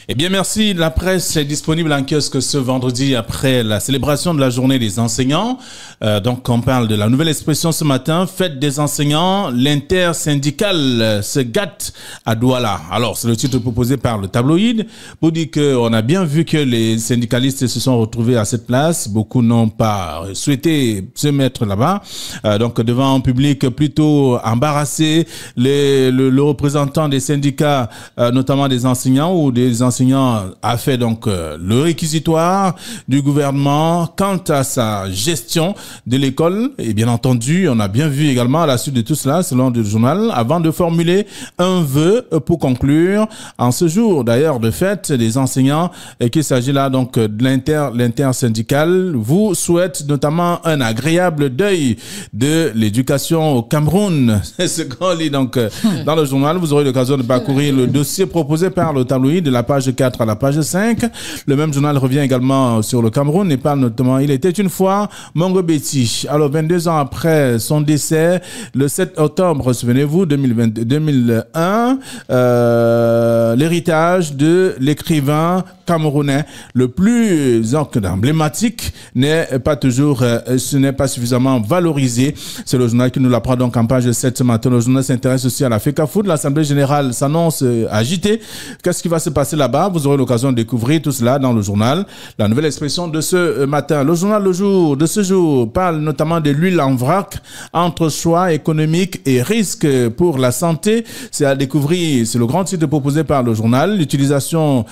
Eh bien, merci. La presse est disponible en kiosque ce vendredi après la célébration de la journée des enseignants. Donc, on parle de la nouvelle expression ce matin, fête des enseignants, l'intersyndicale se gâte à Douala. Alors, c'est le titre proposé par le tabloïd pour dire qu'on a bien vu que les syndicalistes se sont retrouvés à cette place. Beaucoup n'ont pas souhaité se mettre là-bas. Donc, devant un public plutôt embarrassé, le représentant des syndicats, notamment des enseignants ou des enseignants, a fait donc le réquisitoire du gouvernement quant à sa gestion de l'école. Et bien entendu, on a bien vu également à la suite de tout cela, selon le journal, avant de formuler un vœu pour conclure en ce jour d'ailleurs de fête des enseignants, et qu'il s'agit là donc de l'intersyndicale, vous souhaite notamment un agréable deuil de l'éducation au Cameroun. C'est ce qu'on lit donc dans le journal. Vous aurez l'occasion de parcourir le dossier proposé par le tabloïd de la page 4 à la page 5. Le même journal revient également sur le Cameroun et parle notamment, il était une fois Mongo Betty. Alors 22 ans après son décès, le 7 octobre, souvenez-vous, 2001, l'héritage de l'écrivain camerounais le plus emblématique n'est pas toujours, ce n'est pas suffisamment valorisé. C'est le journal qui nous l'apprend donc en page 7 ce matin. Le journal s'intéresse aussi à la FECAFOOT. L'Assemblée générale s'annonce agitée. Qu'est-ce qui va se passer là-bas? Vous aurez l'occasion de découvrir tout cela dans le journal. La nouvelle expression de ce matin. Le journal Le Jour de ce jour parle notamment de l'huile en vrac entre choix économiques et risques pour la santé. C'est à découvrir. C'est le grand titre proposé par le journal. L'utilisation,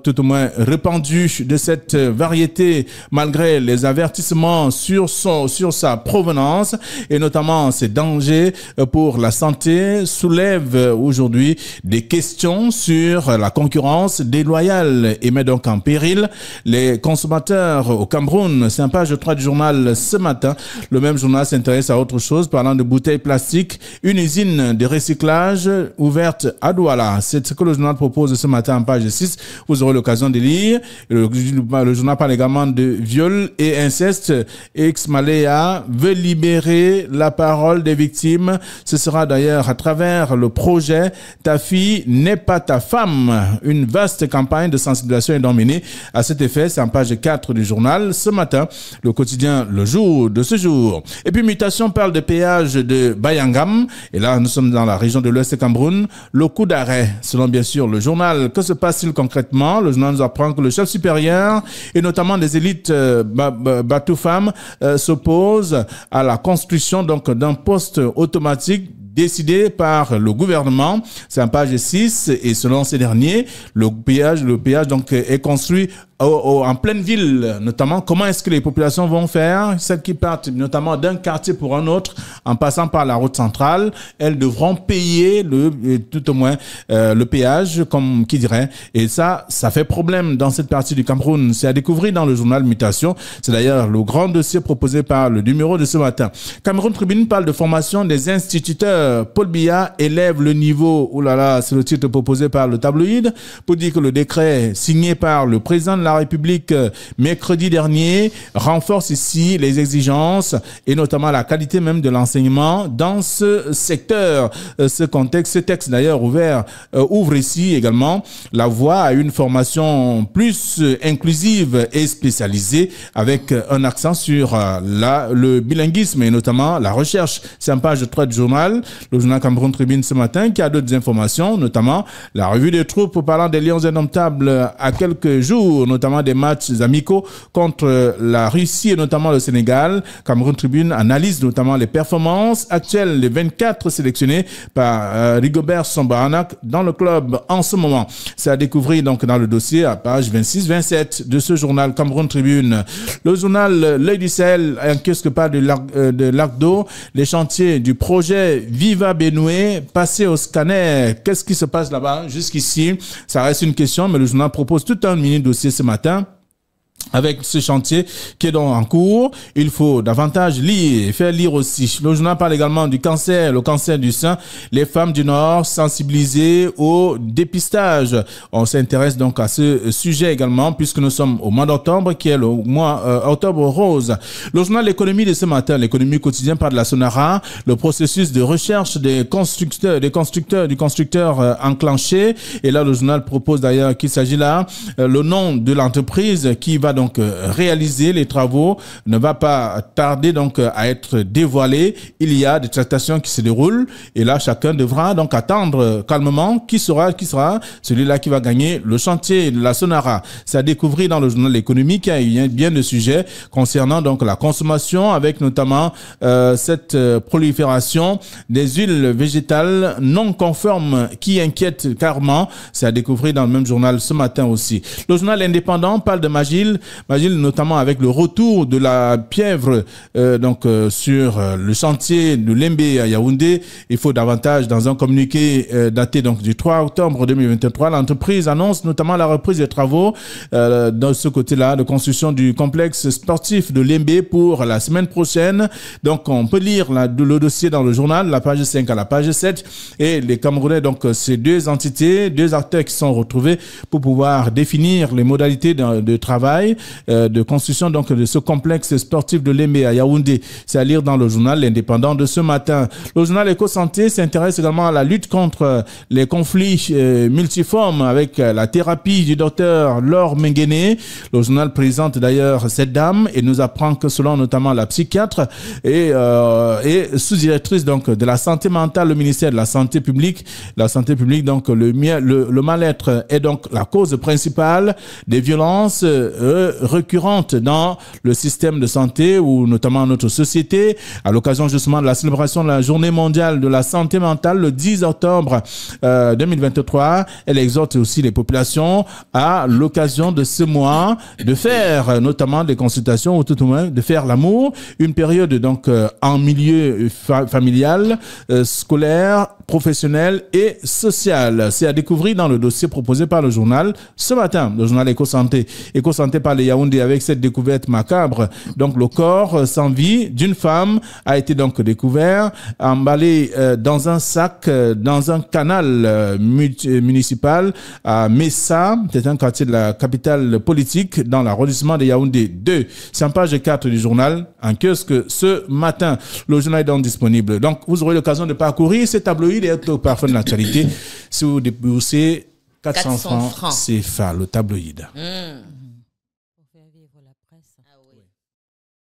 tout au moins répandue, de cette variété malgré les avertissements sur sa provenance et notamment ses dangers pour la santé soulève aujourd'hui des questions sur la concurrence déloyale et met donc en péril les consommateurs au Cameroun. C'est en page 3 du journal ce matin. Le même journal s'intéresse à autre chose, parlant de bouteilles plastiques. Une usine de recyclage ouverte à Douala. C'est ce que le journal propose ce matin en page 6. Vous aurez l'occasion de lire. Le journal parle également de viol et inceste. Ex-Maléa veut libérer la parole des victimes. Ce sera d'ailleurs à travers le projet Ta fille n'est pas ta femme. Une vaste campagne de sensibilisation est dominée à cet effet. C'est en page 4 du journal ce matin. Le quotidien Le Jour de ce jour. Et puis Mutation parle de péage de Bayangam. Et là, nous sommes dans la région de l'Ouest Cameroun. Le coup d'arrêt, selon bien sûr le journal. Que se passe-t-il concrètement? Le journal nous apprend que le chef supérieur et notamment des élites Batoufam s'opposent à la construction donc d'un poste automatique décidé par le gouvernement. C'est en page 6 et selon ces derniers, le péage donc est construit en pleine ville, notamment. Comment est-ce que les populations vont faire? Celles qui partent notamment d'un quartier pour un autre, en passant par la route centrale, elles devront payer tout au moins le péage, comme qui dirait. Et ça fait problème dans cette partie du Cameroun. C'est à découvrir dans le journal Mutation. C'est d'ailleurs le grand dossier proposé par le numéro de ce matin. Cameroun Tribune parle de formation des instituteurs. Paul Biya élève le niveau. C'est le titre proposé par le tabloïd pour dire que le décret signé par le président de la République mercredi dernier renforce ici les exigences et notamment la qualité même de l'enseignement dans ce secteur. Ce texte d'ailleurs ouvre ici également la voie à une formation plus inclusive et spécialisée avec un accent sur le bilinguisme et notamment la recherche. C'est en page 3 du journal, le journal Cameroun Tribune ce matin, qui a d'autres informations, notamment la revue des troupes parlant des Lions indomptables à quelques jours, notamment des matchs amicaux contre la Russie et notamment le Sénégal. Cameroun Tribune analyse notamment les performances actuelles des 24 sélectionnés par Rigobert Sambaranak dans le club en ce moment. C'est à découvrir donc dans le dossier à page 26-27 de ce journal Cameroun Tribune. Le journal L'Œil du Sahel inquiète pas de l'ACDO, les chantiers du projet Viva Benoué passés au scanner. Qu'est-ce qui se passe là-bas? Jusqu'ici, ça reste une question, mais le journal propose tout un mini dossier ce matin. avec ce chantier qui est donc en cours, il faut davantage lire, faire lire aussi. Le journal parle également du cancer, le cancer du sein. Les femmes du Nord sensibilisées au dépistage. On s'intéresse donc à ce sujet également puisque nous sommes au mois d'octobre qui est le mois octobre rose. Le journal L'économie de ce matin, l'économie quotidienne par de la Sonara, le processus de recherche du constructeur enclenché. Et là, le journal propose d'ailleurs qu'il s'agit là, le nom de l'entreprise qui va donc réaliser les travaux ne va pas tarder donc à être dévoilé. Il y a des tractations qui se déroulent et là chacun devra donc attendre calmement qui sera celui-là qui va gagner le chantier de la Sonara. C'est à découvrir dans le journal L'économie qui a eu bien de sujets concernant donc la consommation avec notamment cette prolifération des huiles végétales non conformes qui inquiète carrément. C'est à découvrir dans le même journal ce matin aussi. Le journal Indépendant parle de Magil notamment avec le retour de la pieuvre sur le chantier de Lembe à Yaoundé. Il faut davantage dans un communiqué daté donc du 3 octobre 2023, l'entreprise annonce notamment la reprise des travaux dans ce côté-là de construction du complexe sportif de Lembe pour la semaine prochaine. Donc on peut lire le dossier dans le journal, la page 5 à la page 7 et les Camerounais, donc ces deux entités, deux acteurs qui sont retrouvés pour pouvoir définir les modalités de travail de construction donc de ce complexe sportif de Lembe à Yaoundé. C'est à lire dans le journal L'Indépendant de ce matin. Le journal Éco-Santé s'intéresse également à la lutte contre les conflits multiformes avec la thérapie du docteur Laure Menguene. Le journal présente d'ailleurs cette dame et nous apprend que selon notamment la psychiatre et sous-directrice donc de la santé mentale, le ministère de la santé publique, donc le mal-être est donc la cause principale des violences récurrentes dans le système de santé ou notamment notre société. À l'occasion justement de la célébration de la journée mondiale de la santé mentale le 10 octobre 2023, elle exhorte aussi les populations à l'occasion de ce mois de faire notamment des consultations ou tout au moins de faire l'amour, une période donc en milieu familial, scolaire, professionnel et social. C'est à découvrir dans le dossier proposé par le journal ce matin, le journal Éco-Santé. Éco-Santé par les Yaoundé avec cette découverte macabre. Donc le corps sans vie d'une femme a été donc découvert, emballé dans un sac, dans un canal municipal à Messa, c'est un quartier de la capitale politique dans l'arrondissement de Yaoundé 2. C'est en page 4 du journal, en kiosque ce matin. Le journal est donc disponible. Donc vous aurez l'occasion de parcourir ces tabloïds et autres parfums de l'actualité si vous déboursez 400 francs CFA, le tabloïd.